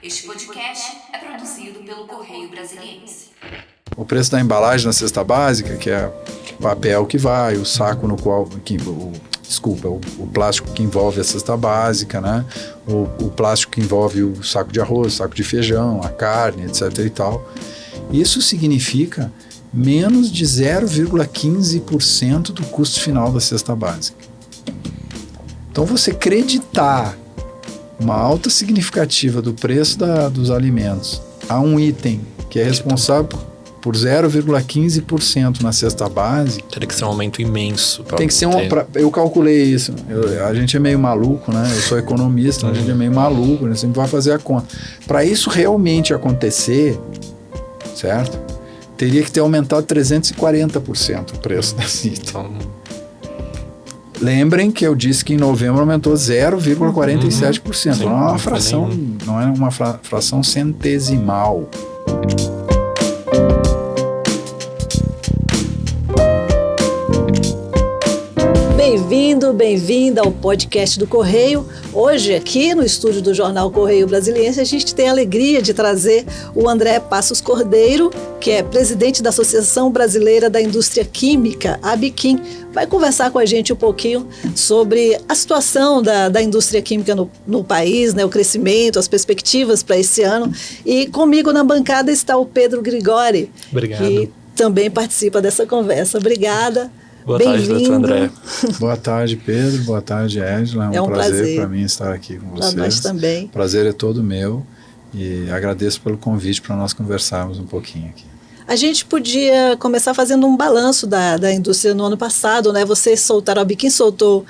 Este podcast é produzido pelo Correio Brasiliense. O preço da embalagem na cesta básica, que é o papel que vai, o saco no qual... o plástico que envolve a cesta básica, né? O plástico que envolve o saco de arroz, o saco de feijão, a carne, etc. e tal. Isso significa menos de 0,15% do custo final da cesta básica. Então, você creditar uma alta significativa do preço dos alimentos a um item que é responsável por 0,15% na cesta básica... Teria que ser um aumento imenso. Tem que ser eu calculei isso. A gente é meio maluco, né? Eu sou economista, a gente é meio maluco, a gente sempre vai fazer a conta. Para isso realmente acontecer, certo? Teria que ter aumentado 340% o preço desse item. Então, lembrem que eu disse que em novembro aumentou 0,47%. Sim, não é uma fração, não é uma fração centesimal. Bem-vinda ao podcast do Correio. Hoje, aqui no estúdio do jornal Correio Brasiliense, a gente tem a alegria de trazer o André Passos Cordeiro, que é presidente da Associação Brasileira da Indústria Química, a ABIQUIM. Vai conversar com a gente um pouquinho sobre a situação da indústria química no país, né, o crescimento, as perspectivas para esse ano. E comigo na bancada está o Pedro Grigori, obrigado. Que também participa dessa conversa. Obrigada. Boa tarde, doutor André. Boa tarde, Pedro. Boa tarde, Ângela. É um prazer para mim estar aqui com vocês. Para nós também. O prazer é todo meu e agradeço pelo convite para nós conversarmos um pouquinho aqui. A gente podia começar fazendo um balanço da indústria no ano passado, né? Vocês soltaram, a ABIQUIM soltou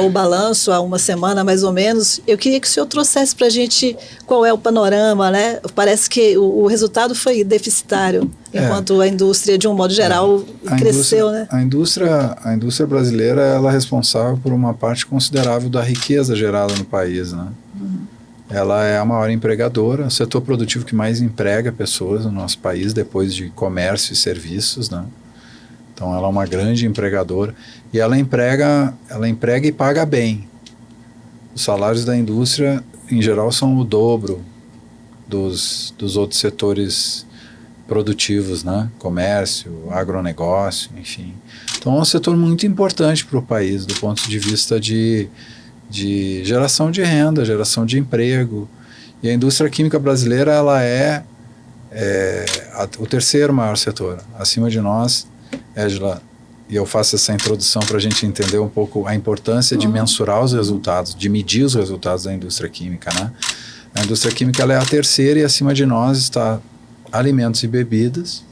o balanço há uma semana, mais ou menos. Eu queria que o senhor trouxesse para a gente qual é o panorama, né? Parece que o resultado foi deficitário, enquanto a indústria, de um modo geral, cresceu, né? A indústria brasileira, ela é responsável por uma parte considerável da riqueza gerada no país, né? Ela é a maior empregadora, o setor produtivo que mais emprega pessoas no nosso país, depois de comércio e serviços, né? Então, ela é uma grande empregadora e ela emprega e paga bem. Os salários da indústria, em geral, são o dobro dos outros setores produtivos, né? Comércio, agronegócio, enfim. Então, é um setor muito importante para o país, do ponto de vista de geração de renda, geração de emprego. E a indústria química brasileira, ela é o terceiro maior setor. Acima de nós, Ângela, e eu faço essa introdução para a gente entender um pouco a importância de mensurar os resultados, de medir os resultados da indústria química, né? A indústria química, ela é a terceira e acima de nós está alimentos e bebidas,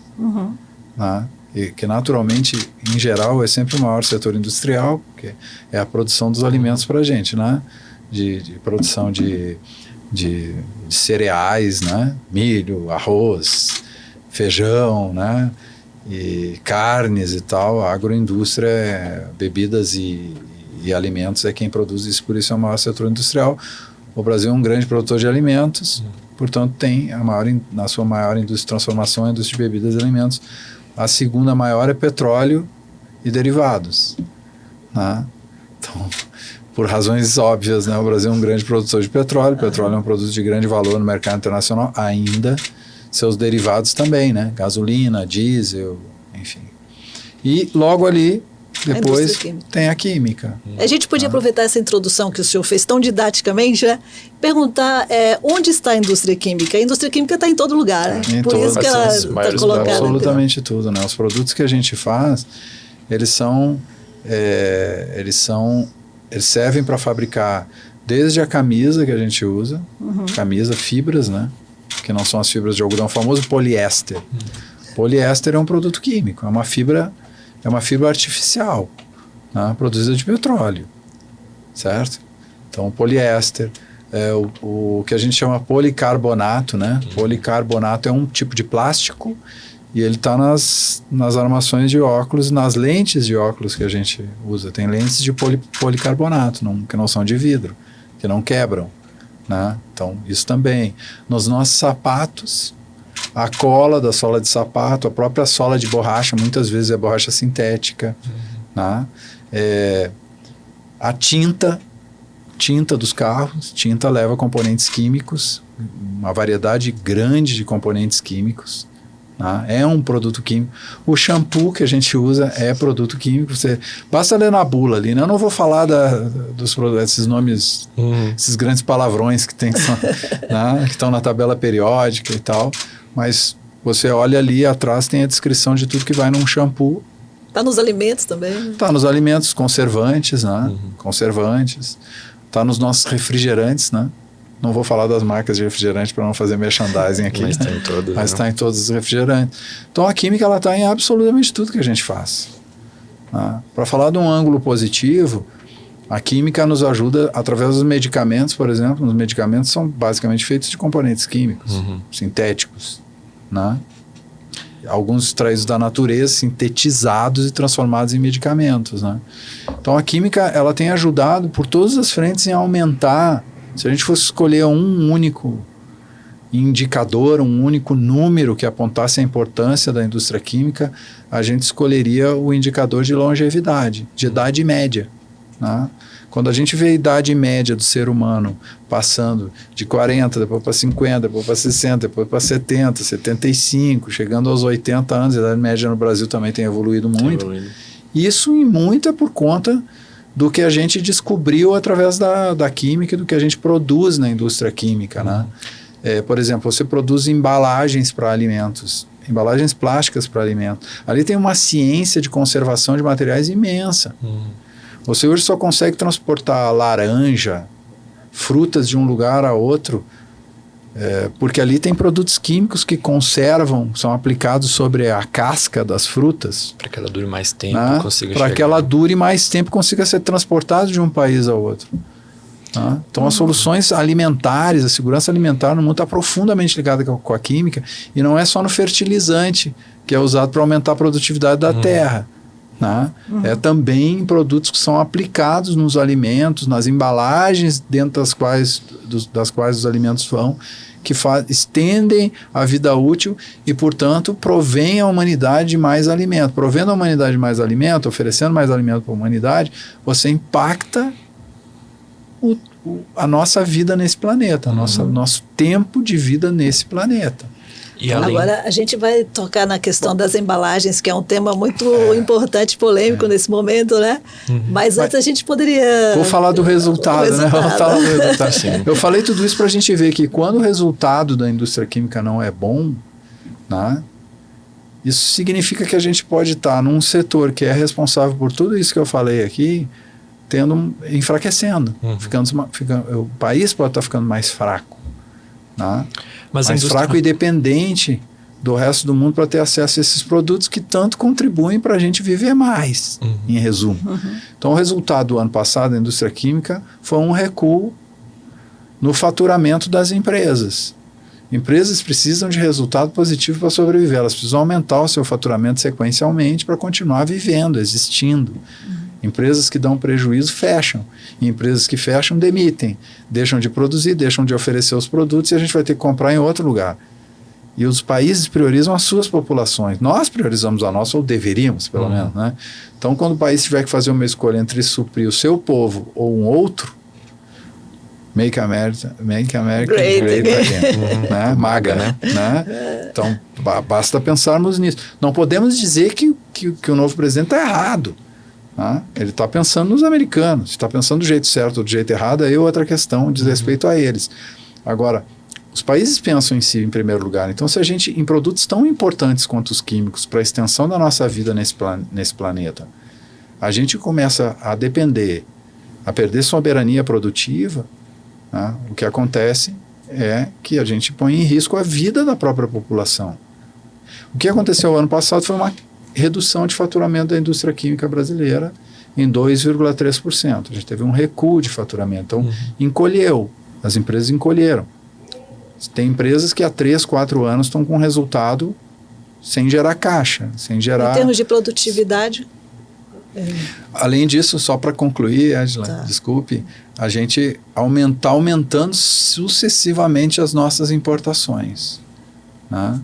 né? E que naturalmente, em geral, é sempre o maior setor industrial, que é a produção dos alimentos para a gente, né? De produção de cereais, né? Milho, arroz, feijão, né? E carnes e tal. A agroindústria, bebidas e alimentos é quem produz isso, por isso é o maior setor industrial. O Brasil é um grande produtor de alimentos, portanto tem na sua maior indústria de transformação, a indústria de bebidas e alimentos. A segunda maior é petróleo e derivados, né? Então, por razões óbvias, né? O Brasil é um grande produtor de petróleo. Petróleo é um produto de grande valor no mercado internacional. Ainda seus derivados também, né? Gasolina, diesel, enfim. E logo ali, depois, tem a química. A gente podia aproveitar essa introdução que o senhor fez tão didaticamente, né? Perguntar onde está a indústria química. A indústria química está em todo lugar, né? Por isso que ela está colocada. Absolutamente tudo, né? Os produtos que a gente faz, eles servem para fabricar desde a camisa que a gente usa, camisa, fibras, né? Que não são as fibras de algodão, o famoso poliéster. Poliéster é um produto químico, é uma fibra artificial, né? Produzida de petróleo, certo? Então, o poliéster, o que a gente chama policarbonato, né? Policarbonato é um tipo de plástico e ele está nas armações de óculos, nas lentes de óculos que a gente usa. Tem lentes de policarbonato, que não são de vidro, que não quebram, né? Então, isso também. Nos nossos sapatos, a cola da sola de sapato, a própria sola de borracha, muitas vezes é borracha sintética, né? A tinta dos carros, tinta leva componentes químicos, uma variedade grande de componentes químicos. Tá? É um produto químico. O shampoo que a gente usa é produto químico. Basta ler na bula ali, né? Eu não vou falar dos produtos, esses nomes, esses grandes palavrões que tem, né? Que estão na tabela periódica e tal, mas você olha ali atrás, tem a descrição de tudo que vai num shampoo. Está nos alimentos também. Está nos alimentos, conservantes, né? Conservantes. Está nos nossos refrigerantes, né? Não vou falar das marcas de refrigerante para não fazer merchandising aqui. Mas está em todos. Mas está em todos os refrigerantes. Então a química ela está em absolutamente tudo que a gente faz. Tá? Para falar de um ângulo positivo, a química nos ajuda através dos medicamentos, por exemplo. Os medicamentos são basicamente feitos de componentes químicos, sintéticos. Né? Alguns extraídos da natureza, sintetizados e transformados em medicamentos. Né? Então a química ela tem ajudado por todas as frentes em aumentar. Se a gente fosse escolher um único indicador, um único número que apontasse a importância da indústria química, a gente escolheria o indicador de longevidade, de idade média. Né? Quando a gente vê a idade média do ser humano passando de 40, depois para 50, depois para 60, depois para 70, 75, chegando aos 80 anos, a idade média no Brasil também tem evoluído muito. Isso em muito é por conta do que a gente descobriu através da química e do que a gente produz na indústria química. Né? Por exemplo, você produz embalagens para alimentos, embalagens plásticas para alimentos. Ali tem uma ciência de conservação de materiais imensa. Você hoje só consegue transportar laranja, frutas de um lugar a outro, porque ali tem produtos químicos que conservam, são aplicados sobre a casca das frutas. Para que ela dure mais tempo, Né? Para que ela dure mais tempo, consiga ser transportada de um país ao outro. Né? Então as soluções alimentares, a segurança alimentar no mundo está profundamente ligada com a química, e não é só no fertilizante, que é usado para aumentar a produtividade da terra. Né? É também em produtos que são aplicados nos alimentos, nas embalagens dentro das quais os alimentos vão, que estendem a vida útil e, portanto, provêm a humanidade de mais alimento. Provendo a humanidade de mais alimento, oferecendo mais alimento para a humanidade, você impacta a nossa vida nesse planeta, nosso tempo de vida nesse planeta. E além... Agora a gente vai tocar na questão das embalagens, que é um tema muito importante, polêmico nesse momento, né? Mas antes a gente poderia... Vou falar do resultado, né? Vamos falar do resultado. Eu falei tudo isso para a gente ver que quando o resultado da indústria química não é bom, né? Isso significa que a gente pode estar num setor que é responsável por tudo isso que eu falei aqui, enfraquecendo. O país pode estar ficando mais fraco. Né? Mas mais fraco e dependente do resto do mundo para ter acesso a esses produtos que tanto contribuem para a gente viver mais, em resumo. Então, o resultado do ano passado da indústria química foi um recuo no faturamento das empresas. Empresas precisam de resultado positivo para sobreviver, elas precisam aumentar o seu faturamento sequencialmente para continuar vivendo, existindo. Empresas que dão prejuízo fecham, e empresas que fecham demitem, deixam de produzir, deixam de oferecer os produtos e a gente vai ter que comprar em outro lugar. E os países priorizam as suas populações. Nós priorizamos a nossa, ou deveríamos, pelo menos. Né? Então, quando o país tiver que fazer uma escolha entre suprir o seu povo ou um outro, Make America Great Again. Né? MAGA, né? Então, basta pensarmos nisso. Não podemos dizer que o novo presidente está errado. Ele está pensando nos americanos. Se está pensando do jeito certo ou do jeito errado, aí é outra questão, diz respeito a eles. Agora, os países pensam em si em primeiro lugar. Então, se a gente, em produtos tão importantes quanto os químicos, para a extensão da nossa vida nesse planeta, a gente começa a depender, a perder soberania produtiva, né? O que acontece é que a gente põe em risco a vida da própria população. O que aconteceu ano passado foi uma redução de faturamento da indústria química brasileira em 2,3%. A gente teve um recuo de faturamento. Então, encolheu. As empresas encolheram. Tem empresas que há 3, 4 anos estão com resultado sem gerar caixa, sem gerar... Em termos de produtividade... Além disso, só para concluir, Angela, desculpe, a gente aumentando sucessivamente as nossas importações. Né?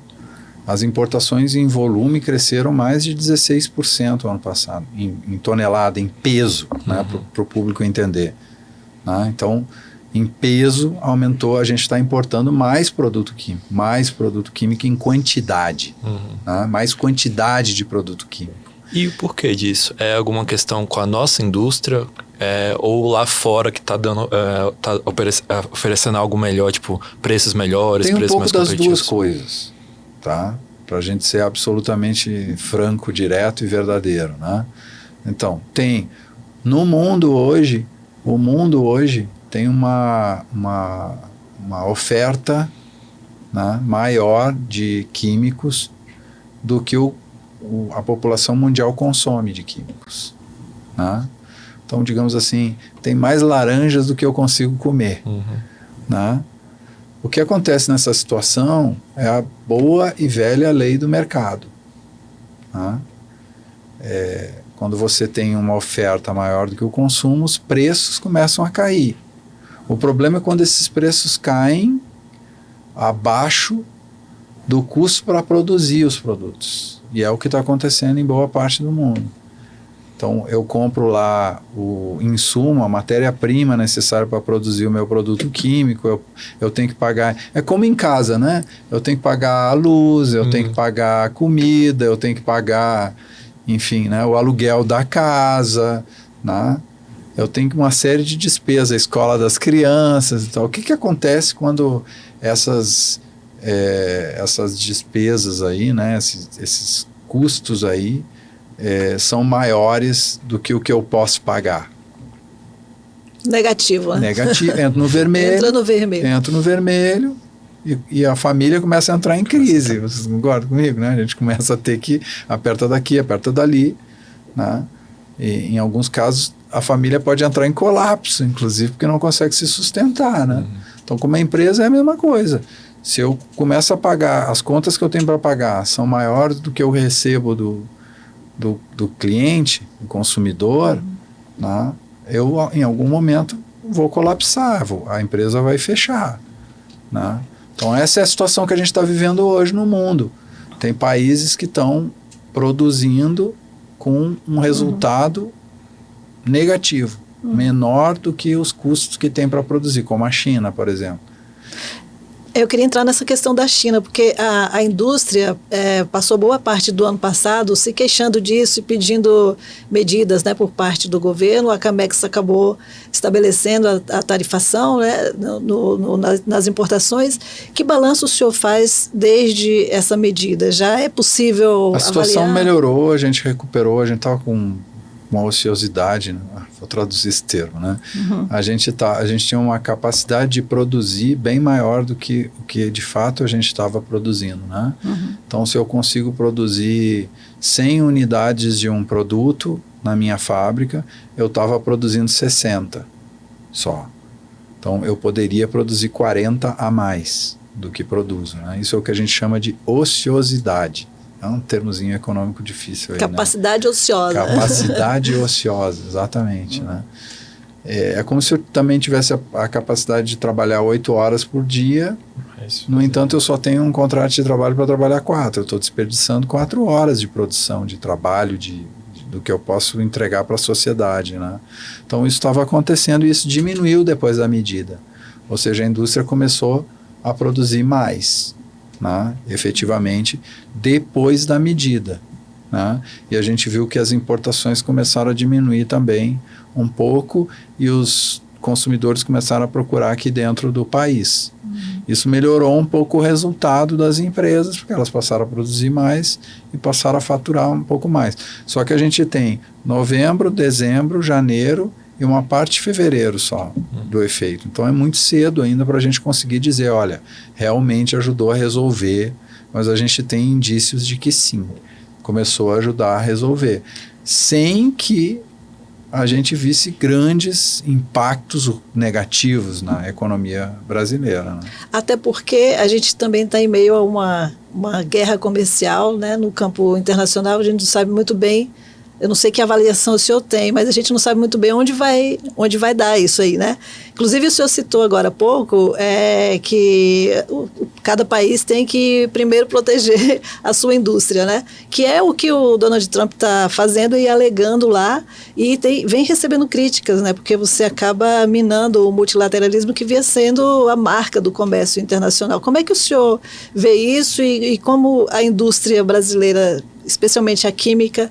As importações em volume cresceram mais de 16% ano passado, em tonelada, em peso, né, para o público entender. Né? Então, Em peso, aumentou, a gente está importando mais produto químico em quantidade, né? Mais quantidade de produto químico. E o porquê disso? É alguma questão com a nossa indústria ou lá fora que está oferecendo algo melhor, tipo preços melhores, Tem um preços pouco mais das duas competitivos? coisas, tá? Para a gente ser absolutamente franco, direto e verdadeiro, né? Então, no mundo hoje, o mundo hoje tem uma oferta, né, maior de químicos do que a população mundial consome de químicos, né? Então, digamos assim, tem mais laranjas do que eu consigo comer, né? O que acontece nessa situação é a boa e velha lei do mercado, né? Quando você tem uma oferta maior do que o consumo, os preços começam a cair. O problema é quando esses preços caem abaixo do custo para produzir os produtos. E é o que está acontecendo em boa parte do mundo. Então, eu compro lá o insumo, a matéria-prima necessária para produzir o meu produto químico, eu tenho que pagar... É como em casa, né? Eu tenho que pagar a luz, eu tenho que pagar a comida, eu tenho que pagar, enfim, né, o aluguel da casa, né? Eu tenho uma série de despesas, a escola das crianças e tal. O que acontece quando essas despesas aí, né, esses custos aí, são maiores do que o que eu posso pagar? Negativo, né? Negativo, entro no vermelho. Entro no vermelho e a família começa a entrar em crise. Vocês concordam comigo, né? A gente começa a ter que aperta daqui, aperta dali, né? E, em alguns casos, a família pode entrar em colapso, inclusive, porque não consegue se sustentar, né? Então, como a empresa é a mesma coisa. Se eu começo a pagar, as contas que eu tenho para pagar são maiores do que eu recebo do cliente, do consumidor, né? Eu, em algum momento, vou colapsar, a empresa vai fechar, né? Então, essa é a situação que a gente está vivendo hoje no mundo. Tem países que estão produzindo com um resultado negativo, menor do que os custos que tem para produzir, como a China, por exemplo. Eu queria entrar nessa questão da China, porque a indústria passou boa parte do ano passado se queixando disso e pedindo medidas, né, por parte do governo. A Camex acabou estabelecendo a tarifação, né, nas importações. Que balanço o senhor faz desde essa medida? Já é possível A situação avaliar? melhorou, a gente recuperou, a gente estava com uma ociosidade, né? Vou traduzir esse termo, né? A gente tinha uma capacidade de produzir bem maior do que o que de fato a gente estava produzindo, né? Então, se eu consigo produzir 100 unidades de um produto na minha fábrica, eu estava produzindo 60 só. Então, eu poderia produzir 40 a mais do que produzo, né? Isso é o que a gente chama de ociosidade. É um termozinho econômico difícil aí, Capacidade né? ociosa. Capacidade ociosa, exatamente, né? É como se eu também tivesse a capacidade de trabalhar 8 horas por dia, no entanto eu só tenho um contrato de trabalho para trabalhar 4. Eu estou desperdiçando 4 horas de produção, de trabalho, do que eu posso entregar para a sociedade, né? Então isso estava acontecendo e isso diminuiu depois da medida. Ou seja, a indústria começou a produzir mais, né, efetivamente, depois da medida, né? E a gente viu que as importações começaram a diminuir também um pouco e os consumidores começaram a procurar aqui dentro do país. Isso melhorou um pouco o resultado das empresas, porque elas passaram a produzir mais e passaram a faturar um pouco mais. Só que a gente tem novembro, dezembro, janeiro e uma parte de fevereiro só do efeito. Então é muito cedo ainda para a gente conseguir dizer, olha, realmente ajudou a resolver, mas a gente tem indícios de que sim, começou a ajudar a resolver, sem que a gente visse grandes impactos negativos na economia brasileira, né? Até porque a gente também está em meio a uma guerra comercial, né, no campo internacional. A gente não sabe muito bem Eu não sei que avaliação o senhor tem, mas a gente não sabe muito bem onde vai dar isso aí, né? Inclusive, o senhor citou agora há pouco que cada país tem que primeiro proteger a sua indústria, né? Que é o que o Donald Trump está fazendo e alegando lá, e vem recebendo críticas, né? Porque você acaba minando o multilateralismo que vinha sendo a marca do comércio internacional. Como é que o senhor vê isso e como a indústria brasileira, especialmente a química,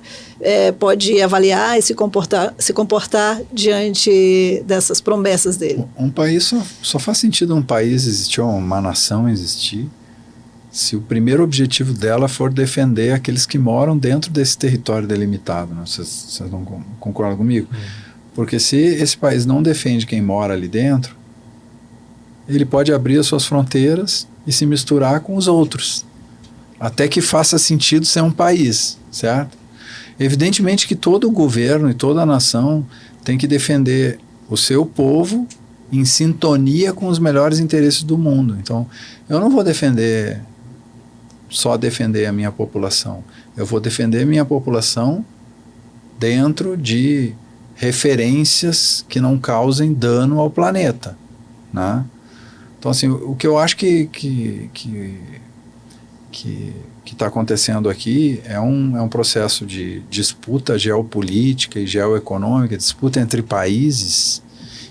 pode avaliar e se comportar diante dessas promessas dele? Um país só faz sentido um país existir, uma nação existir, se o primeiro objetivo dela for defender aqueles que moram dentro desse território delimitado. Né? Vocês não concordam comigo? Porque se esse país não defende quem mora ali dentro, ele pode abrir as suas fronteiras e se misturar com os outros, até que faça sentido ser um país, certo? Evidentemente que todo governo e toda nação tem que defender o seu povo em sintonia com os melhores interesses do mundo. Então, eu não vou só defender a minha população. Eu vou defender a minha população dentro de referências que não causem dano ao planeta, né? Então, assim, o que eu acho que está acontecendo aqui é um processo de disputa geopolítica e geoeconômica, disputa entre países,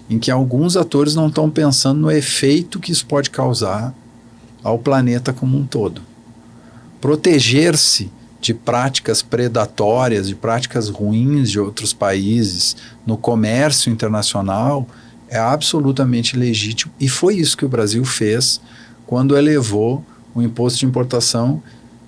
em que alguns atores não estão pensando no efeito que isso pode causar ao planeta como um todo. Proteger-se de práticas predatórias, de práticas ruins de outros países no comércio internacional é absolutamente legítimo, e foi isso que o Brasil fez quando elevou o imposto de importação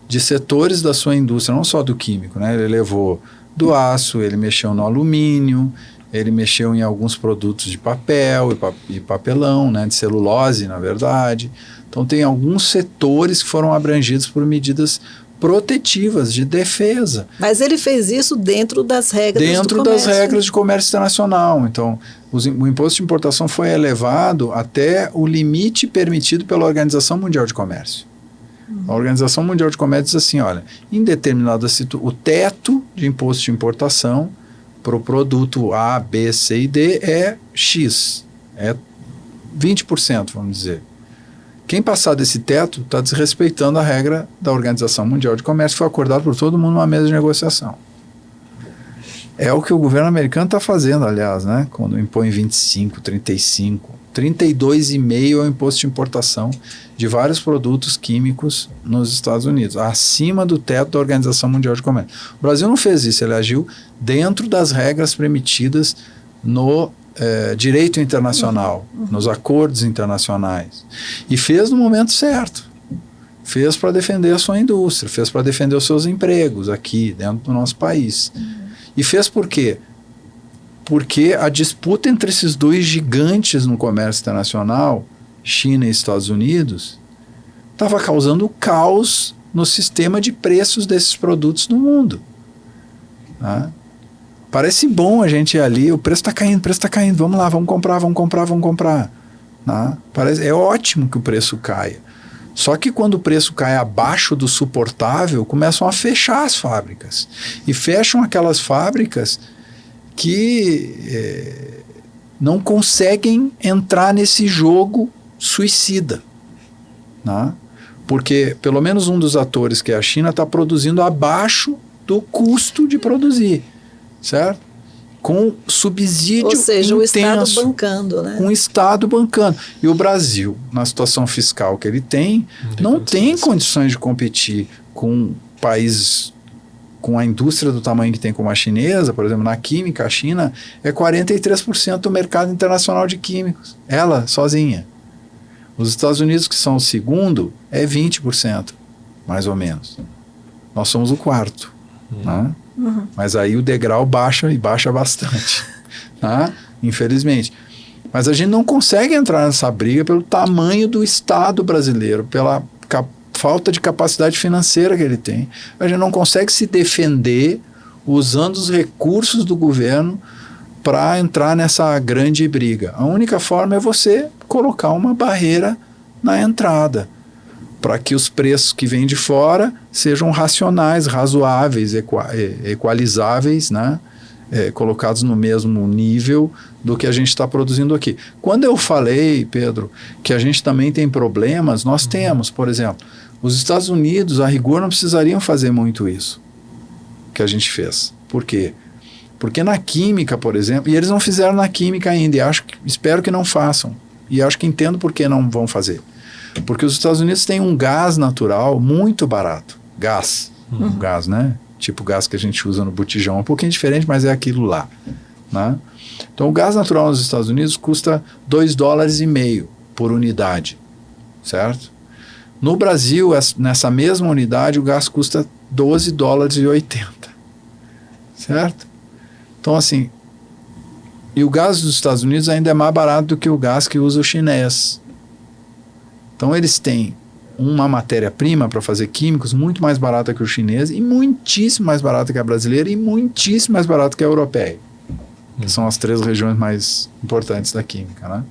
de setores da sua indústria, não só do químico, né? Ele elevou do aço, ele mexeu no alumínio, ele mexeu em alguns produtos de papel e papelão, né? De celulose, na verdade. Então tem alguns setores que foram abrangidos por medidas protetivas, de defesa. Mas ele fez isso dentro das regras do comércio. Dentro das regras de comércio internacional. Então, o imposto de importação foi elevado até o limite permitido pela Organização Mundial de Comércio. A Organização Mundial de Comércio diz assim, olha, em determinada situação, o teto de imposto de importação para o produto A, B, C e D é X, é 20%, vamos dizer. Quem passar desse teto está desrespeitando a regra da Organização Mundial de Comércio, que foi acordado por todo mundo numa mesa de negociação. É o que o governo americano está fazendo, aliás, né? Quando impõe 25, 35, 32,5% é o imposto de importação de vários produtos químicos nos Estados Unidos, acima do teto da Organização Mundial de Comércio. O Brasil não fez isso, ele agiu dentro das regras permitidas no direito internacional, nos acordos internacionais, e fez no momento certo. Fez para defender a sua indústria, fez para defender os seus empregos aqui dentro do nosso país. E fez por quê? Porque a disputa entre esses dois gigantes no comércio internacional, China e Estados Unidos, estava causando caos no sistema de preços desses produtos no mundo. Tá? Parece bom a gente ir ali, o preço está caindo, vamos lá, vamos comprar. Tá? É ótimo que o preço caia. Só que quando o preço cai abaixo do suportável, começam a fechar as fábricas. E fecham aquelas fábricas que não conseguem entrar nesse jogo suicida. Né? Porque pelo menos um dos atores, que é a China, está produzindo abaixo do custo de produzir. Certo? Com subsídio intenso. Ou seja, o Estado bancando, né? Um Estado bancando. E o Brasil, na situação fiscal que ele tem, não tem condições de competir com países com a indústria do tamanho que tem como a chinesa. Por exemplo, na química, a China é 43% do mercado internacional de químicos. Ela, sozinha. Os Estados Unidos, que são o segundo, é 20%, mais ou menos. Nós somos o quarto. Né? Mas aí o degrau baixa, e baixa bastante, tá? Infelizmente. Mas a gente não consegue entrar nessa briga pelo tamanho do Estado brasileiro, pela falta de capacidade financeira que ele tem. A gente não consegue se defender usando os recursos do governo para entrar nessa grande briga. A única forma é você colocar uma barreira na entrada. para que os preços que vêm de fora sejam racionais, razoáveis, equalizáveis, né? Colocados no mesmo nível do que a gente está produzindo aqui. Quando eu falei, Pedro, que a gente também tem problemas, nós temos, por exemplo, os Estados Unidos, a rigor, não precisariam fazer muito isso que a gente fez. Por quê? Porque na química, por exemplo, e eles não fizeram na química ainda, e espero que não façam, e acho que entendo por que não vão fazer. Porque os Estados Unidos têm um gás natural muito barato. Gás, gás, né? Tipo o gás que a gente usa no botijão, um pouquinho diferente, mas é aquilo lá, né? Então o gás natural nos Estados Unidos custa $2,50 por unidade, certo? No Brasil, nessa mesma unidade, o gás custa $12,80, certo? Então assim, e o gás dos Estados Unidos ainda é mais barato do que o gás que usa o chinês. Então eles têm uma matéria-prima para fazer químicos muito mais barata que o chinês e muitíssimo mais barata que a brasileira e muitíssimo mais barata que a europeia, que são as 3 regiões mais importantes da química, né?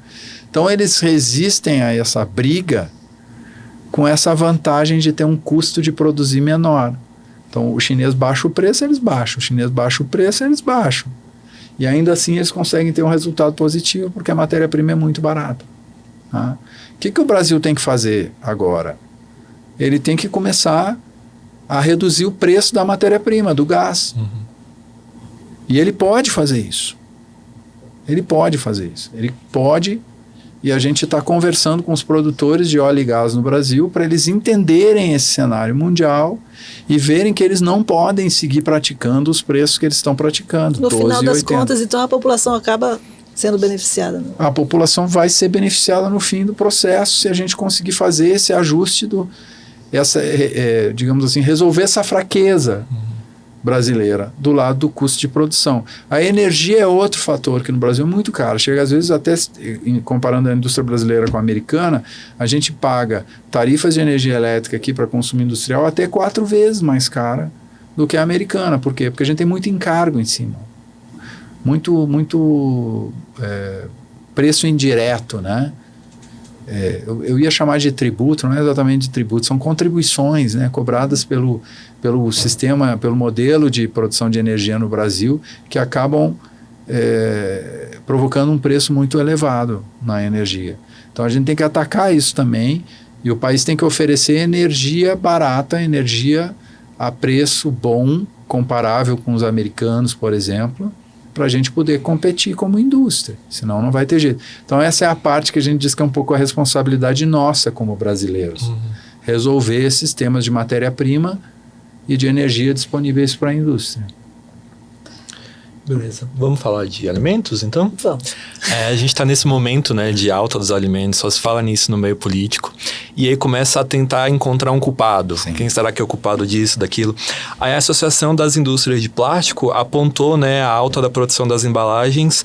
Então eles resistem a essa briga com essa vantagem de ter um custo de produzir menor. Então o chinês baixa o preço, eles baixam. O chinês baixa o preço, eles baixam. E ainda assim eles conseguem ter um resultado positivo porque a matéria-prima é muito barata. Tá? O que o Brasil tem que fazer agora? Ele tem que começar a reduzir o preço da matéria-prima, do gás. E ele pode fazer isso. Ele pode fazer isso. Ele pode, e a gente está conversando com os produtores de óleo e gás no Brasil para eles entenderem esse cenário mundial e verem que eles não podem seguir praticando os preços que eles estão praticando. No final das contas, então, a população acaba sendo beneficiada. Né? A população vai ser beneficiada no fim do processo se a gente conseguir fazer esse ajuste, digamos assim, resolver essa fraqueza brasileira do lado do custo de produção. A energia é outro fator que no Brasil é muito caro. Chega às vezes até, comparando a indústria brasileira com a americana, a gente paga tarifas de energia elétrica aqui para consumo industrial até 4 vezes mais cara do que a americana. Por quê? Porque a gente tem muito encargo em cima. Muito preço indireto, né? Eu ia chamar de tributo, não é exatamente de tributo, são contribuições, né, cobradas pelo sistema, pelo modelo de produção de energia no Brasil, que acabam provocando um preço muito elevado na energia. Então a gente tem que atacar isso também, e o país tem que oferecer energia barata, energia a preço bom, comparável com os americanos, por exemplo, para a gente poder competir como indústria, senão não vai ter jeito. Então essa é a parte que a gente diz que é um pouco a responsabilidade nossa como brasileiros, resolver esses temas de matéria-prima e de energia disponíveis para a indústria. Beleza. Vamos falar de alimentos, então? Vamos. A gente está nesse momento, né, de alta dos alimentos, só se fala nisso no meio político, e aí começa a tentar encontrar um culpado. Sim. Quem será que é o culpado disso, daquilo? Aí a Associação das Indústrias de Plástico apontou, né, a alta da produção das embalagens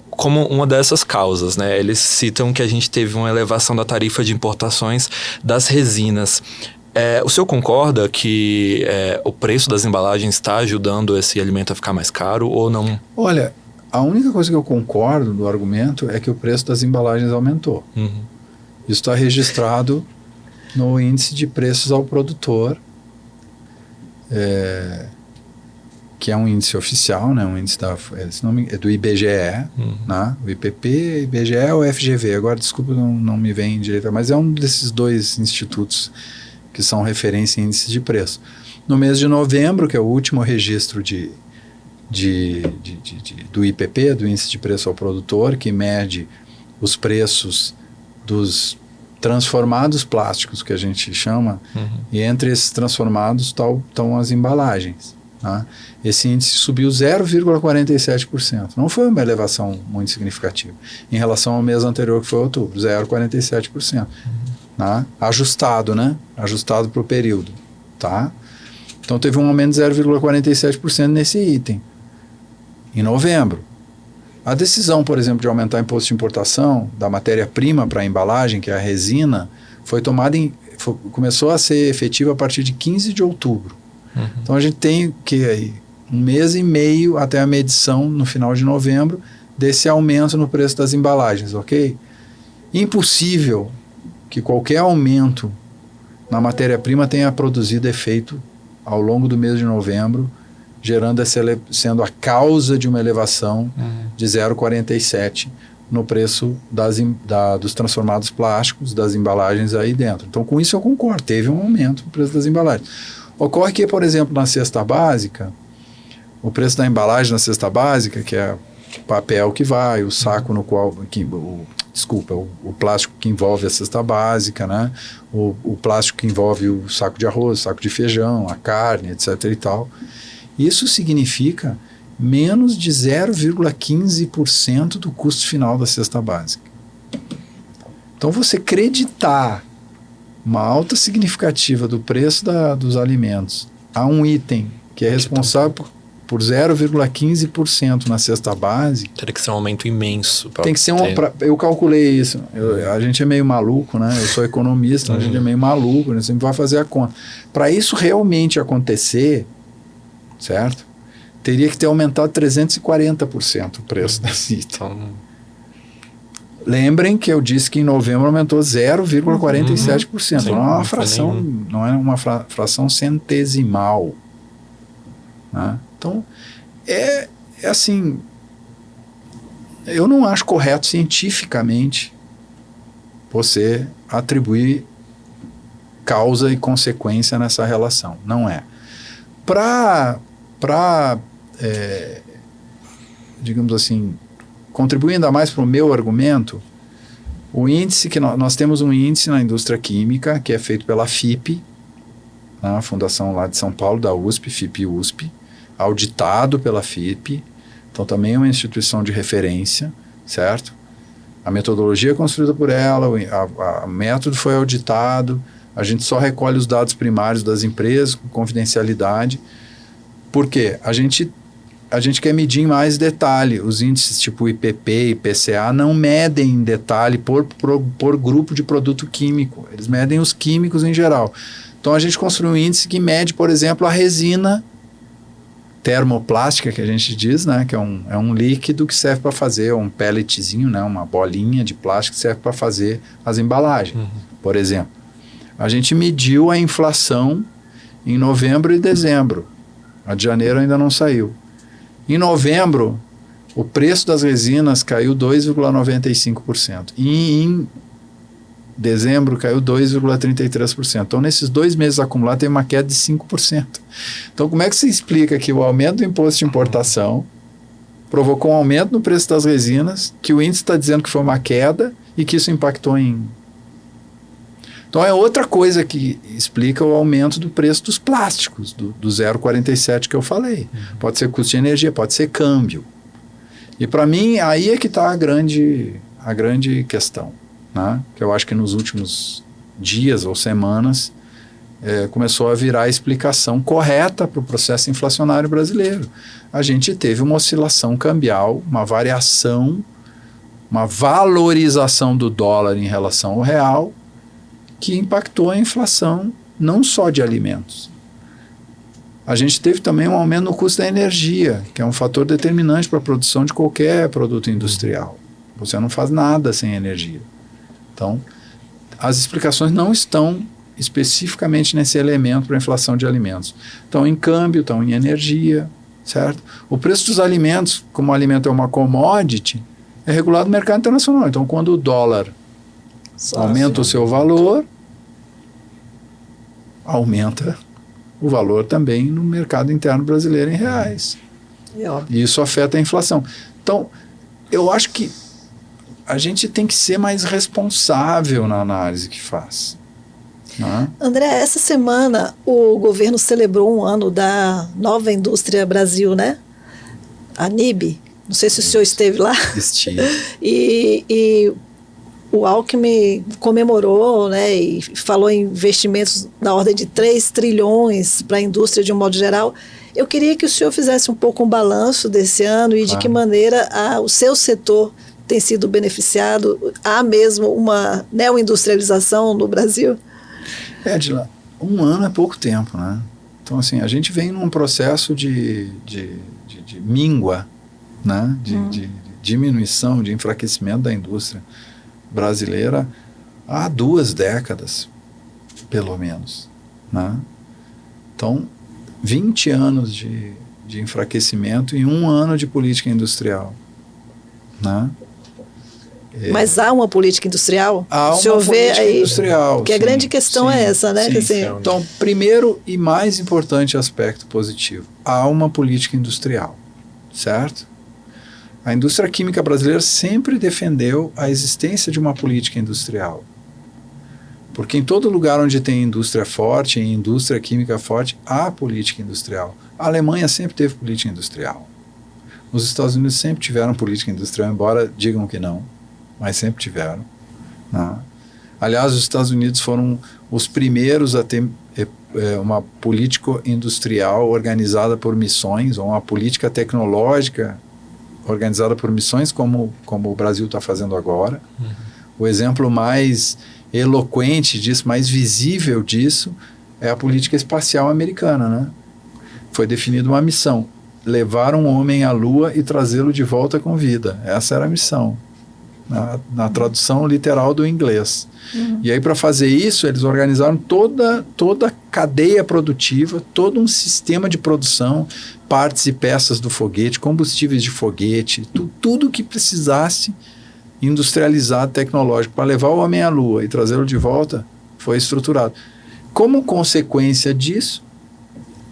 como uma dessas causas, né? Eles citam que a gente teve uma elevação da tarifa de importações das resinas. O senhor concorda que o preço das embalagens está ajudando esse alimento a ficar mais caro ou não? Olha, a única coisa que eu concordo do argumento é que o preço das embalagens aumentou. Isso está registrado no índice de preços ao produtor, que é um índice oficial, né? Um índice do IBGE, né? O IPP, IBGE ou FGV. Agora, desculpa, não me vem direito, mas é um desses 2 institutos que são referência em índices de preço. No mês de novembro, que é o último registro do IPP, do Índice de Preço ao Produtor, que mede os preços dos transformados plásticos, que a gente chama, e entre esses transformados estão as embalagens. Tá? Esse índice subiu 0,47%. Não foi uma elevação muito significativa. Em relação ao mês anterior, que foi outubro, 0,47%. Tá? Ajustado, né? Ajustado para o período. Tá? Então teve um aumento de 0,47% nesse item. Em novembro. A decisão, por exemplo, de aumentar o imposto de importação da matéria-prima para a embalagem, que é a resina, começou a ser efetiva a partir de 15 de outubro. Então a gente tem que 1 mês e meio até a medição no final de novembro desse aumento no preço das embalagens, ok? Impossível que qualquer aumento na matéria-prima tenha produzido efeito ao longo do mês de novembro, sendo a causa de uma elevação de 0,47 no preço dos transformados plásticos, das embalagens aí dentro. Então, com isso eu concordo, teve um aumento no preço das embalagens. Ocorre que, por exemplo, na cesta básica, o preço da embalagem na cesta básica, que é o papel que vai, o saco no qual... o plástico que envolve a cesta básica, né? O plástico que envolve o saco de arroz, o saco de feijão, a carne, etc. e tal. Isso significa menos de 0,15% do custo final da cesta básica. Então, você creditar uma alta significativa do preço dos alimentos a um item que é responsável por 0,15% na cesta básica... Teria que ser um aumento imenso. Tem que ser eu calculei isso. A gente é meio maluco, né? Eu sou economista, a gente é meio maluco, né? Você vai fazer a conta. Para isso realmente acontecer, certo? Teria que ter aumentado 340% o preço desse item. Então, lembrem que eu disse que em novembro aumentou 0,47%. Sim, não é uma fração, não é uma fração centesimal. Né? Então, é assim, eu não acho correto cientificamente você atribuir causa e consequência nessa relação. Não é. Digamos assim, contribuir ainda mais para o meu argumento, o índice que nós temos um índice na indústria química que é feito pela FIPE, a fundação lá de São Paulo, da USP, FIPE-USP, auditado pela FIPE, então também é uma instituição de referência, certo? A metodologia é construída por ela, o método foi auditado, a gente só recolhe os dados primários das empresas com confidencialidade. Por quê? A gente quer medir em mais detalhe. Os índices tipo IPP e IPCA não medem em detalhe por grupo de produto químico. Eles medem os químicos em geral. Então, a gente construiu um índice que mede, por exemplo, a resina termoplástica, que a gente diz, né? Que é um líquido que serve para fazer um pelletzinho, né? Uma bolinha de plástico que serve para fazer as embalagens, por exemplo. A gente mediu a inflação em novembro e dezembro. A de janeiro ainda não saiu. Em novembro, o preço das resinas caiu 2,95%. E em dezembro caiu 2,33%. Então, nesses 2 meses acumulados, tem uma queda de 5%. Então, como é que se explica que o aumento do imposto de importação provocou um aumento no preço das resinas, que o índice está dizendo que foi uma queda e que isso impactou em... Então, é outra coisa que explica o aumento do preço dos plásticos, do 0,47 que eu falei. Pode ser custo de energia, pode ser câmbio. E, para mim, aí é que está a grande questão, né? Que eu acho que nos últimos dias ou semanas começou a virar a explicação correta para o processo inflacionário brasileiro. A gente teve uma oscilação cambial, uma variação, uma valorização do dólar em relação ao real, que impactou a inflação não só de alimentos. A gente teve também um aumento no custo da energia, que é um fator determinante para a produção de qualquer produto industrial. Você não faz nada sem energia. Então, as explicações não estão especificamente nesse elemento para a inflação de alimentos. Estão em câmbio, estão em energia, certo? O preço dos alimentos, como o alimento é uma commodity, é regulado no mercado internacional. Então, quando o dólar aumenta o seu valor, aumenta o valor também no mercado interno brasileiro em reais. E isso afeta a inflação. Então, eu acho que a gente tem que ser mais responsável na análise que faz. Né? André, essa semana o governo celebrou um ano da Nova Indústria Brasil, né? A NIB. Não sei se o senhor esteve lá. Estive. E o Alckmin comemorou, né, e falou em investimentos na ordem de 3 trilhões para a indústria de um modo geral. Eu queria que o senhor fizesse um pouco um balanço desse ano e de que maneira o seu setor tem sido beneficiado. Há mesmo uma neoindustrialização no Brasil? Edila, 1 ano é pouco tempo, né? Então, assim, a gente vem num processo de míngua, né? De diminuição, de enfraquecimento da indústria brasileira há 2 décadas. pelo menos, né? Então, 20 anos de enfraquecimento e 1 ano de política industrial, né? Mas há uma política industrial? Há o senhor uma vê política aí industrial, que a sim, grande questão sim, é essa, né? sim. Que, assim, Então, primeiro e mais importante aspecto positivo, há uma política industrial, certo? A indústria química brasileira sempre defendeu a existência de uma política industrial. Porque em todo lugar onde tem indústria forte, em indústria química forte, há política industrial. A Alemanha sempre teve política industrial. Os Estados Unidos sempre tiveram política industrial, embora digam que não, mas sempre tiveram, né? Aliás, os Estados Unidos foram os primeiros a ter uma política industrial organizada por missões, ou uma política tecnológica organizada por missões, como o Brasil está fazendo agora. O exemplo mais eloquente disso, mais visível disso, é a política espacial americana, né? Foi definida uma missão: levar um homem à Lua e trazê-lo de volta com vida. Essa era a missão, na tradução literal do inglês. E aí, para fazer isso, eles organizaram toda a cadeia produtiva, todo um sistema de produção, partes e peças do foguete, combustíveis de foguete, tudo que precisasse industrializado, tecnológico, para levar o homem à Lua e trazê-lo de volta, foi estruturado. Como consequência disso,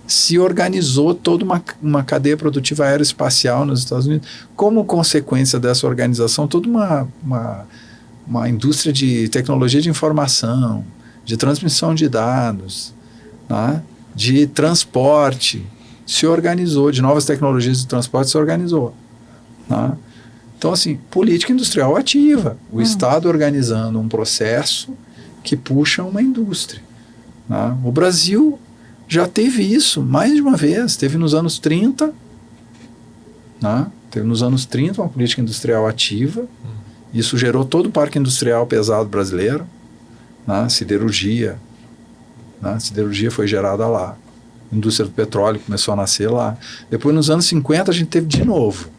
se organizou toda uma cadeia produtiva aeroespacial nos Estados Unidos. Como consequência dessa organização, toda uma indústria de tecnologia de informação, de transmissão de dados, né, de transporte, se organizou, de novas tecnologias de transporte se organizou, né? Então, assim, política industrial ativa, o Estado organizando um processo que puxa uma indústria, né? O Brasil já teve isso mais de uma vez, teve nos anos 30, né? Teve nos anos 30 uma política industrial ativa, isso gerou todo o parque industrial pesado brasileiro, né? Siderurgia foi gerada lá, a indústria do petróleo começou a nascer lá. Depois, nos anos 50, a gente teve de novo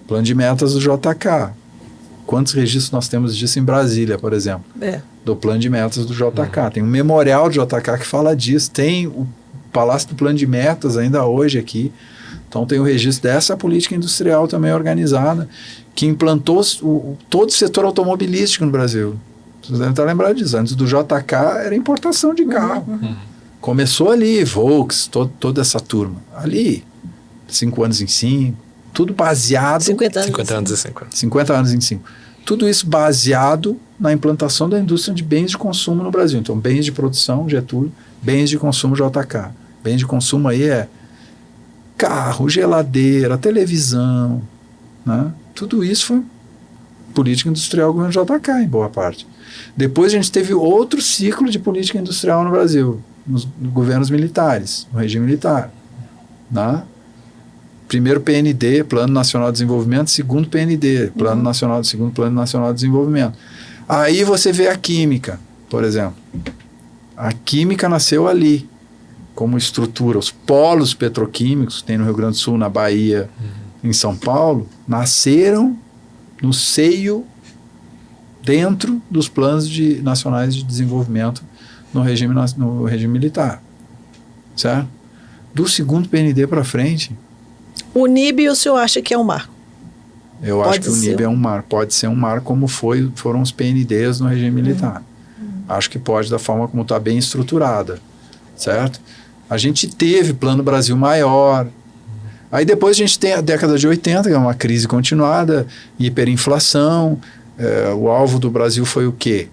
plano de metas do JK. Quantos registros nós temos disso em Brasília, por exemplo? Do plano de metas do JK. Tem um memorial do JK que fala disso. Tem o Palácio do Plano de Metas ainda hoje aqui. Então tem o registro dessa política industrial também organizada, que implantou todo o setor automobilístico no Brasil. Vocês devem estar lembrados disso. Antes do JK era importação de carro. Começou ali, Volks, toda essa turma. Ali, 5 anos em 5. Tudo baseado... 50 anos em 5. 50 anos em 5. Tudo isso baseado na implantação da indústria de bens de consumo no Brasil. Então, bens de produção, Getúlio, bens de consumo, JK. Bens de consumo aí é carro, geladeira, televisão, né? Tudo isso foi política industrial do governo JK, em boa parte. Depois a gente teve outro ciclo de política industrial no Brasil, nos governos militares, no regime militar, né? Primeiro PND, Plano Nacional de Desenvolvimento, segundo PND, segundo Plano Nacional de Desenvolvimento. Aí você vê a química, por exemplo. A química nasceu ali, como estrutura. Os polos petroquímicos, que tem no Rio Grande do Sul, na Bahia, em São Paulo, nasceram no seio, dentro dos planos nacionais de desenvolvimento no regime militar. Certo? Do segundo PND para frente... O NIB, o senhor acha que é um marco? Eu acho que o NIB é um marco. Pode ser um marco como foram os PNDs no regime militar. Acho que pode, da forma como está bem estruturada. Certo? A gente teve Plano Brasil Maior. Aí depois a gente tem a década de 80, que é uma crise continuada, hiperinflação. O alvo do Brasil foi o quê?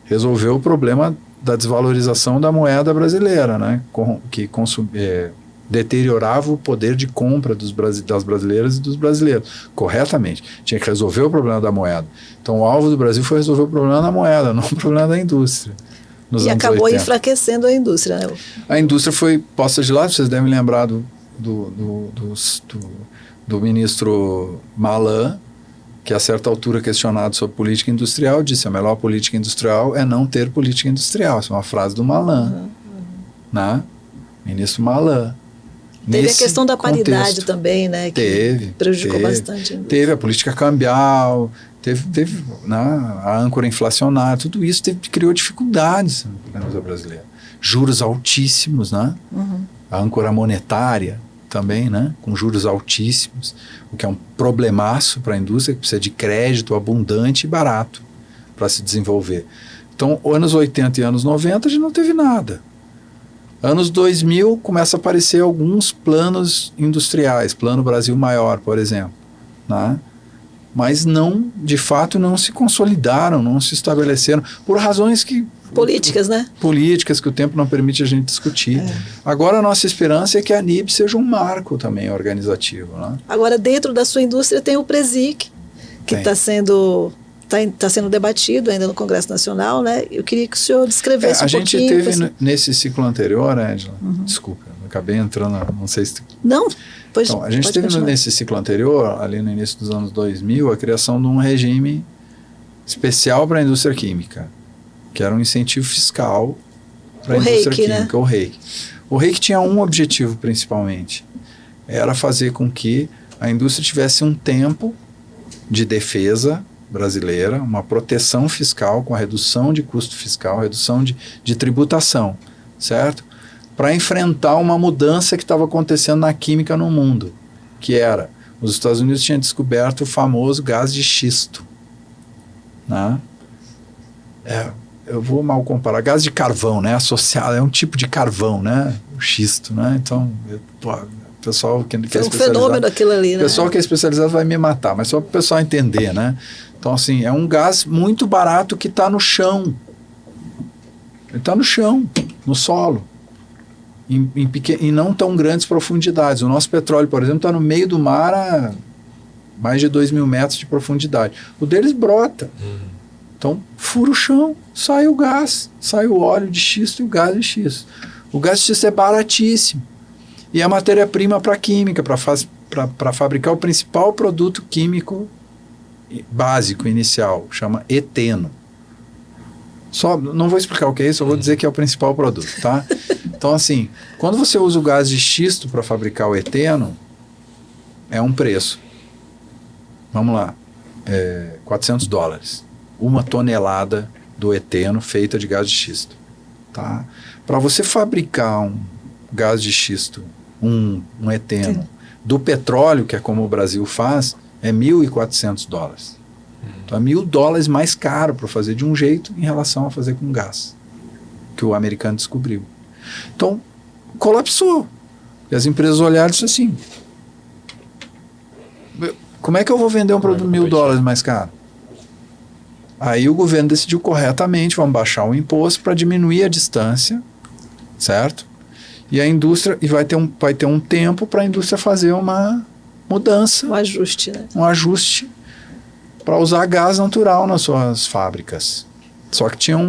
Resolver o problema da desvalorização da moeda brasileira, né? Que deteriorava o poder de compra das brasileiras e dos brasileiros, corretamente. Tinha que resolver o problema da moeda. Então, o alvo do Brasil foi resolver o problema da moeda, não o problema da indústria. E acabou enfraquecendo a indústria, né? A indústria foi posta de lado, vocês devem lembrar do ministro Malan, que a certa altura, questionado sobre política industrial, disse: a melhor política industrial é não ter política industrial. Essa é uma frase do Malan, né? Ministro Malan. Teve a questão da paridade também, né? Que prejudicou bastante. Teve a política cambial, Teve né, a âncora inflacionária, tudo isso criou dificuldades na indústria brasileira. Juros altíssimos, né? A âncora monetária também, né? Com juros altíssimos, o que é um problemaço para a indústria, que precisa de crédito abundante e barato para se desenvolver. Então, anos 80 e anos 90 a gente não teve nada. Anos 2000 começa a aparecer alguns planos industriais, Plano Brasil Maior, por exemplo, né? Mas não, de fato, não se consolidaram, não se estabeleceram, por razões que... Políticas, né? Políticas que o tempo não permite a gente discutir. Agora a nossa esperança é que a ANIB seja um marco também organizativo, né? Agora, dentro da sua indústria tem o Presic, que está sendo debatido ainda no Congresso Nacional, né? Eu queria que o senhor descrevesse um pouquinho. A gente teve nesse ciclo anterior, Angela, desculpa, eu acabei entrando, não sei se... Não, pois então, a gente teve nesse ciclo anterior, ali no início dos anos 2000, a criação de um regime especial para a indústria química, que era um incentivo fiscal para a indústria química, né? O REIQ. O REIQ tinha um objetivo principalmente, era fazer com que a indústria tivesse um tempo de defesa brasileira, uma proteção fiscal com a redução de custo fiscal, redução de tributação, certo? Para enfrentar uma mudança que estava acontecendo na química no mundo, que era, os Estados Unidos tinham descoberto o famoso gás de xisto, né? Eu vou mal comparar, gás de carvão, né? Associado, é um tipo de carvão, né? O xisto, né? Então, o pessoal que é especializado... Foi um fenômeno aquilo ali, né? O pessoal que é especializado vai me matar, mas só para o pessoal entender, né? Então, assim, é um gás muito barato que está no chão. Ele está no chão, no solo, em não tão grandes profundidades. O nosso petróleo, por exemplo, está no meio do mar a mais de 2.000 metros de profundidade. O deles brota. Então, fura o chão, sai o gás, sai o óleo de xisto e o gás de xisto. O gás de xisto é baratíssimo. E é a matéria-prima para a química, para fabricar o principal produto químico básico, inicial, chama eteno. Não vou explicar o que é isso, eu vou dizer que é o principal produto, tá? Então, assim, quando você usa o gás de xisto para fabricar o eteno, é um preço. Vamos lá, $400. Uma tonelada do eteno feita de gás de xisto, tá? Para você fabricar um gás de xisto, um eteno, do petróleo, que é como o Brasil faz, é $1.400. Então é $1.000 mais caro para fazer de um jeito em relação a fazer com gás, que o americano descobriu. Então, colapsou. E as empresas olharam e disseram assim, como é que eu vou vender um produto $1.000 mais caro? Aí o governo decidiu corretamente, vamos baixar o imposto para diminuir a distância, certo? E a indústria, vai ter um tempo para a indústria fazer uma mudança. Um ajuste, né? Um ajuste para usar gás natural nas suas fábricas. Só que tinha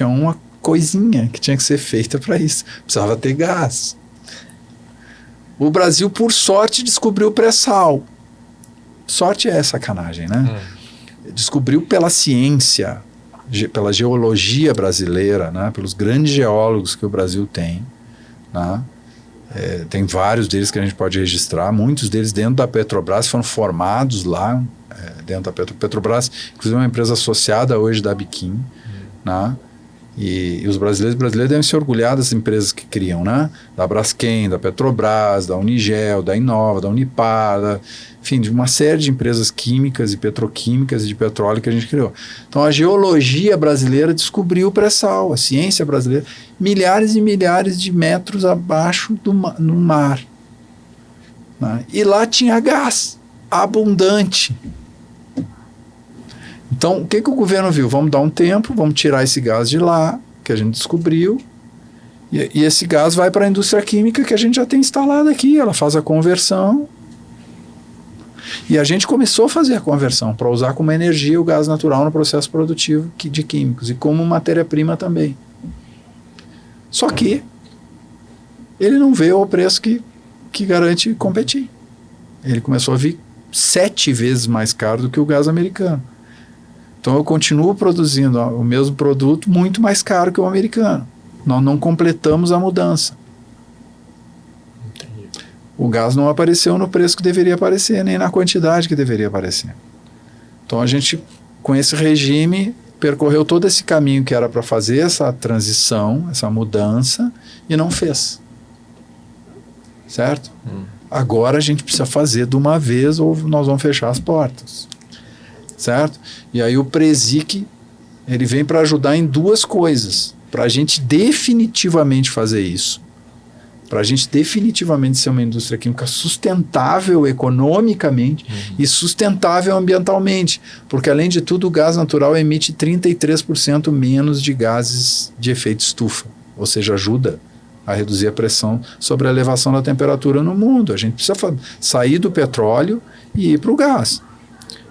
uma coisinha que tinha que ser feita para isso. Precisava ter gás. O Brasil, por sorte, descobriu o pré-sal. Sorte é sacanagem, né? Descobriu pela ciência, pela geologia brasileira, né? Pelos grandes geólogos que o Brasil tem, né? Tem vários deles que a gente pode registrar, muitos deles dentro da Petrobras, foram formados lá dentro da Petrobras, inclusive uma empresa associada hoje da Biquim, né? E os brasileiros devem se orgulhar das empresas que criam, né? Da Braskem, da Petrobras, da Unigel, da Inova, da Unipar, enfim, de uma série de empresas químicas e petroquímicas e de petróleo que a gente criou. Então a geologia brasileira descobriu o pré-sal, a ciência brasileira, milhares e milhares de metros abaixo no mar, né? E lá tinha gás abundante. Então, o que o governo viu? Vamos dar um tempo, vamos tirar esse gás de lá, que a gente descobriu, e esse gás vai para a indústria química que a gente já tem instalada aqui, ela faz a conversão, e a gente começou a fazer a conversão para usar como energia o gás natural no processo produtivo de químicos, e como matéria-prima também. Só que ele não veio ao preço que garante competir. Ele começou a vir 7 vezes mais caro do que o gás americano. Então eu continuo produzindo o mesmo produto muito mais caro que o americano. Nós não completamos a mudança. Entendi. O gás não apareceu no preço que deveria aparecer, nem na quantidade que deveria aparecer. Então a gente, com esse regime, percorreu todo esse caminho que era para fazer essa transição, essa mudança, e não fez. Certo? Agora a gente precisa fazer de uma vez ou nós vamos fechar as portas. Certo? E aí o Presic, ele vem para ajudar em duas coisas. Para a gente definitivamente fazer isso. Para a gente definitivamente ser uma indústria química sustentável economicamente e sustentável ambientalmente. Porque, além de tudo, o gás natural emite 33% menos de gases de efeito estufa. Ou seja, ajuda a reduzir a pressão sobre a elevação da temperatura no mundo. A gente precisa sair do petróleo e ir para o gás.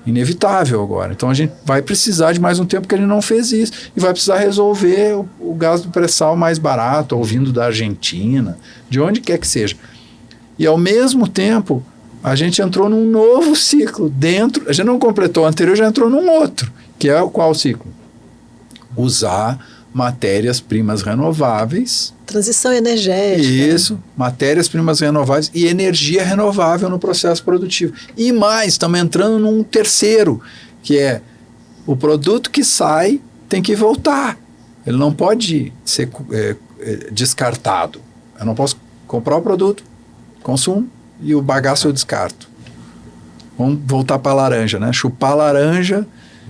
Inevitável agora. Então a gente vai precisar de mais um tempo que ele não fez isso e vai precisar resolver o gás do pré-sal mais barato, ou vindo da Argentina, de onde quer que seja. E ao mesmo tempo, a gente entrou num novo ciclo dentro, a gente não completou o anterior, já entrou num outro, que é qual ciclo? Usar matérias-primas renováveis. Transição energética. Isso, matérias-primas renováveis e energia renovável no processo produtivo. E mais, estamos entrando num terceiro, que é o produto que sai tem que voltar. Ele não pode ser descartado. Eu não posso comprar o produto, consumo, e o bagaço eu descarto. Vamos voltar para a laranja, né? Chupar a laranja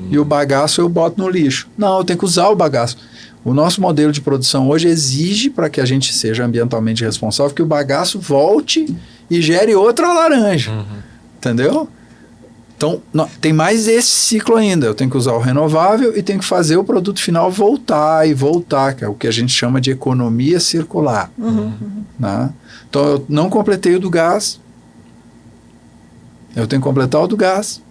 e o bagaço eu boto no lixo. Não, eu tenho que usar o bagaço. O nosso modelo de produção hoje exige, para que a gente seja ambientalmente responsável, que o bagaço volte e gere outra laranja. Entendeu? Então, tem mais esse ciclo ainda. Eu tenho que usar o renovável e tenho que fazer o produto final voltar e voltar, que é o que a gente chama de economia circular. Né? Então, eu não completei o do gás. Eu tenho que completar o do gás.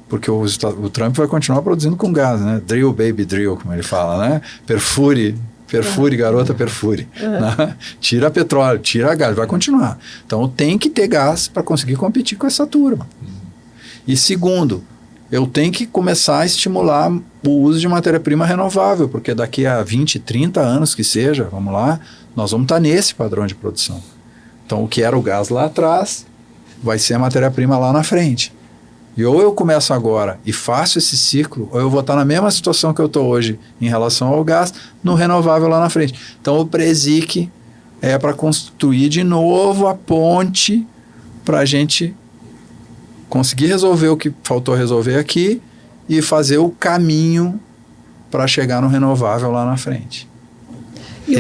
Porque o Trump vai continuar produzindo com gás, né? Drill, baby, drill, como ele fala, né? Perfure, garota, perfure. Né? Tira petróleo, tira gás, vai continuar. Então, tem que ter gás para conseguir competir com essa turma. E segundo, eu tenho que começar a estimular o uso de matéria-prima renovável, porque daqui a 20, 30 anos que seja, vamos lá, nós vamos estar nesse padrão de produção. Então, o que era o gás lá atrás, vai ser a matéria-prima lá na frente. E ou eu começo agora e faço esse ciclo, ou eu vou estar na mesma situação que eu estou hoje em relação ao gás, no renovável lá na frente. Então o Presic é para construir de novo a ponte para a gente conseguir resolver o que faltou resolver aqui e fazer o caminho para chegar no renovável lá na frente. E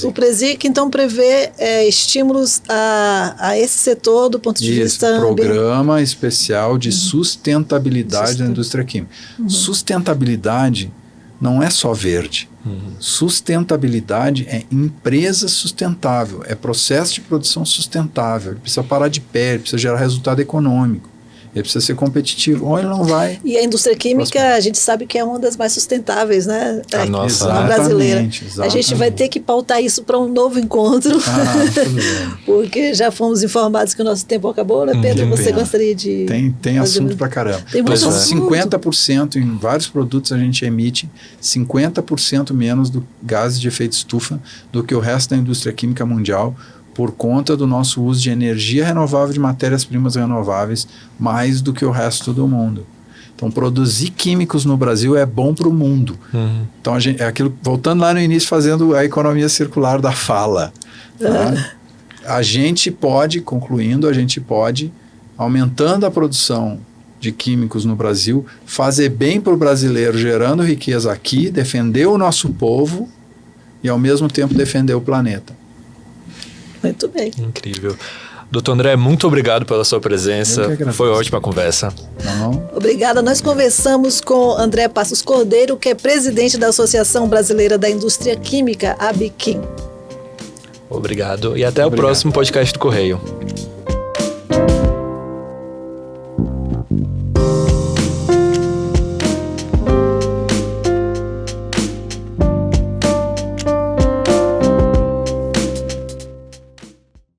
o Presic, então, prevê estímulos a esse setor do ponto de vista... Programa especial de sustentabilidade da indústria química. Sustentabilidade não é só verde. Sustentabilidade é empresa sustentável, é processo de produção sustentável. Ele precisa parar de pé, ele precisa gerar resultado econômico. Ele precisa ser competitivo, ou ele não vai... E a indústria química, a gente sabe que é uma das mais sustentáveis, né? A nossa brasileira. Exatamente. A gente vai ter que pautar isso para um novo encontro, porque já fomos informados que o nosso tempo acabou, né, Pedro? Você gostaria de... Tem assunto pra caramba. Tem muito assunto. 50% em vários produtos a gente emite 50% menos do gás de efeito estufa do que o resto da indústria química mundial, por conta do nosso uso de energia renovável, de matérias-primas renováveis, mais do que o resto do mundo. Então, produzir químicos no Brasil é bom para o mundo. Então, é aquilo, voltando lá no início, fazendo a economia circular da fala. Tá? A gente pode, concluindo, aumentando a produção de químicos no Brasil, fazer bem para o brasileiro, gerando riqueza aqui, defender o nosso povo e, ao mesmo tempo, defender o planeta. Muito bem. Incrível. Doutor André, muito obrigado pela sua presença. Foi ótima a conversa. Obrigada. Nós conversamos com André Passos Cordeiro, que é presidente da Associação Brasileira da Indústria Química, ABIQUIM. Obrigado. E até o próximo podcast do Correio.